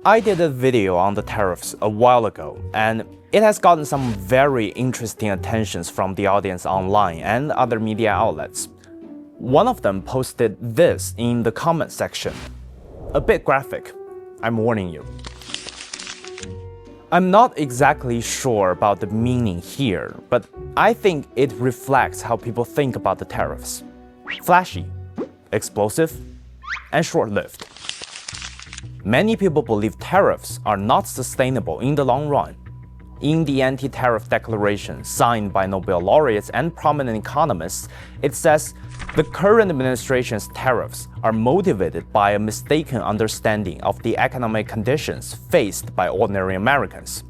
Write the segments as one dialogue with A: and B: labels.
A: I did a video on the tariffs a while ago, and it has gotten some very interesting attentions from the audience online and other media outlets. One of them posted this in the comment section. A bit graphic, I'm warning you. I'm not exactly sure about the meaning here, but I think it reflects how people think about the tariffs. Flashy, explosive, and short-lived. Many people believe tariffs are not sustainable in the long run. In the anti-tariff declaration signed by Nobel laureates and prominent economists, it says the current administration's tariffs are motivated by a mistaken understanding of the economic conditions faced by ordinary Americans.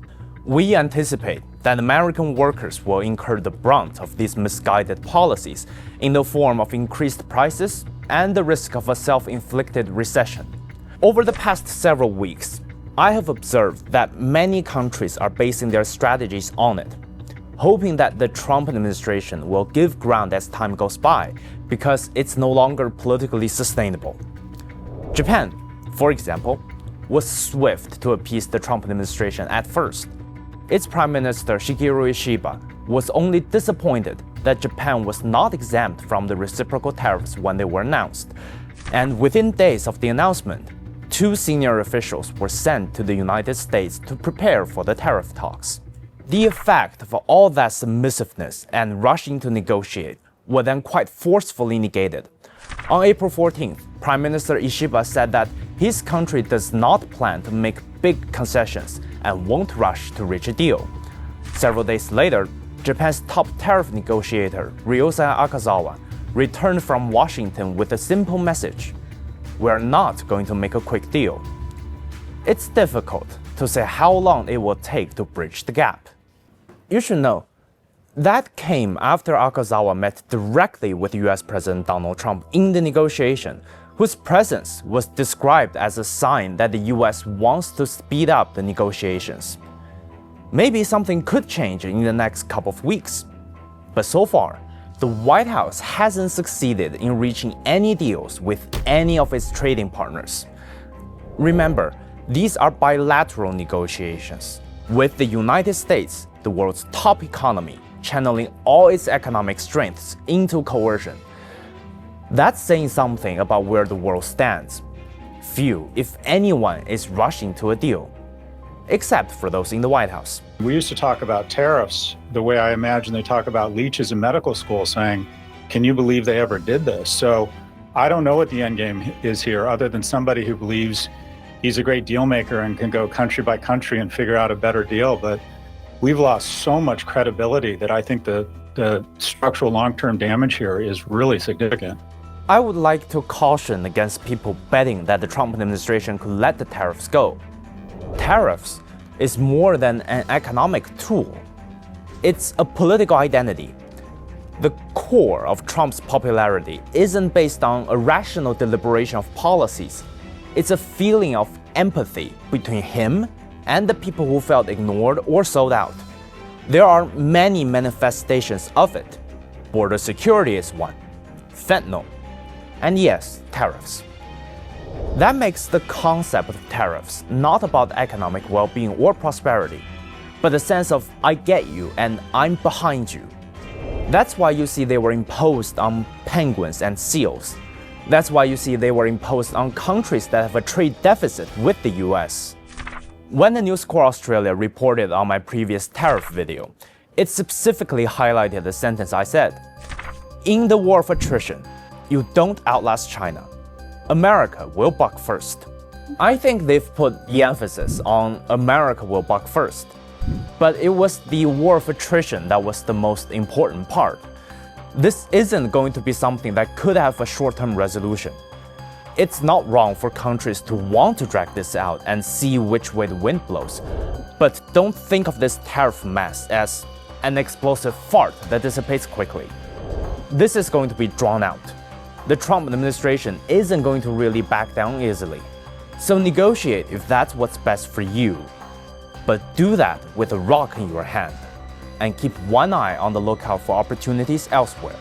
A: We anticipate that American workers will incur the brunt of these misguided policies in the form of increased prices and the risk of a self-inflicted recession. Over the past several weeks, I have observed that many countries are basing their strategies on it, hoping that the Trump administration will give ground as time goes by because it's no longer politically sustainable. Japan, for example, was swift to appease the Trump administration at first. Its Prime Minister Shigeru Ishiba was only disappointed that Japan was not exempt from the reciprocal tariffs when they were announced, and within days of the announcement, 2 senior officials were sent to the United States to prepare for the tariff talks. The effect of all that submissiveness and rushing to negotiate were then quite forcefully negated. On April 14th, Prime Minister Ishiba said that his country does not plan to make big concessions and won't rush to reach a deal. Several days later, Japan's top tariff negotiator, Ryosuke Akazawa, returned from Washington with a simple message: we're not going to make a quick deal. It's difficult to say how long it will take to bridge the gap. You should know, that came after Akazawa met directly with US President Donald Trump in the negotiation, whose presence was described as a sign that the US wants to speed up the negotiations. Maybe something could change in the next couple of weeks. But so far, the White House hasn't succeeded in reaching any deals with any of its trading partners. Remember, these are bilateral negotiations, with the United States, the world's top economy, channeling all its economic strengths into coercion. That's saying something about where the world stands. Few, if anyone, is rushing to a deal, except for those in the White House.
B: We used to talk about tariffs the way I imagine they talk about leeches in medical school, saying, can you believe they ever did this? So I don't know what the end game is here, other than somebody who believes he's a great deal maker and can go country by country and figure out a better deal. But we've lost so much credibility that I think the structural long-term damage here is really significant.
A: I would like to caution against people betting that the Trump administration could let the tariffs go. Tariffs is more than an economic tool. It's a political identity. The core of Trump's popularity isn't based on a rational deliberation of policies. It's a feeling of empathy between him and the people who felt ignored or sold out. There are many manifestations of it. Border security is one, fentanyl, and yes, tariffs. That makes the concept of tariffs not about economic well-being or prosperity, but the sense of I get you and I'm behind you. That's why you see they were imposed on penguins and seals. That's why you see they were imposed on countries that have a trade deficit with the US. When the News Corp Australia reported on my previous tariff video, it specifically highlighted the sentence I said. In the war of attrition, you don't outlast China. America will buck first. I think they've put the emphasis on America will buck first. But it was the war of attrition that was the most important part. This isn't going to be something that could have a short-term resolution. It's not wrong for countries to want to drag this out and see which way the wind blows. But don't think of this tariff mess as an explosive fart that dissipates quickly. This is going to be drawn out. The Trump administration isn't going to really back down easily. So negotiate if that's what's best for you. But do that with a rock in your hand. And keep one eye on the lookout for opportunities elsewhere.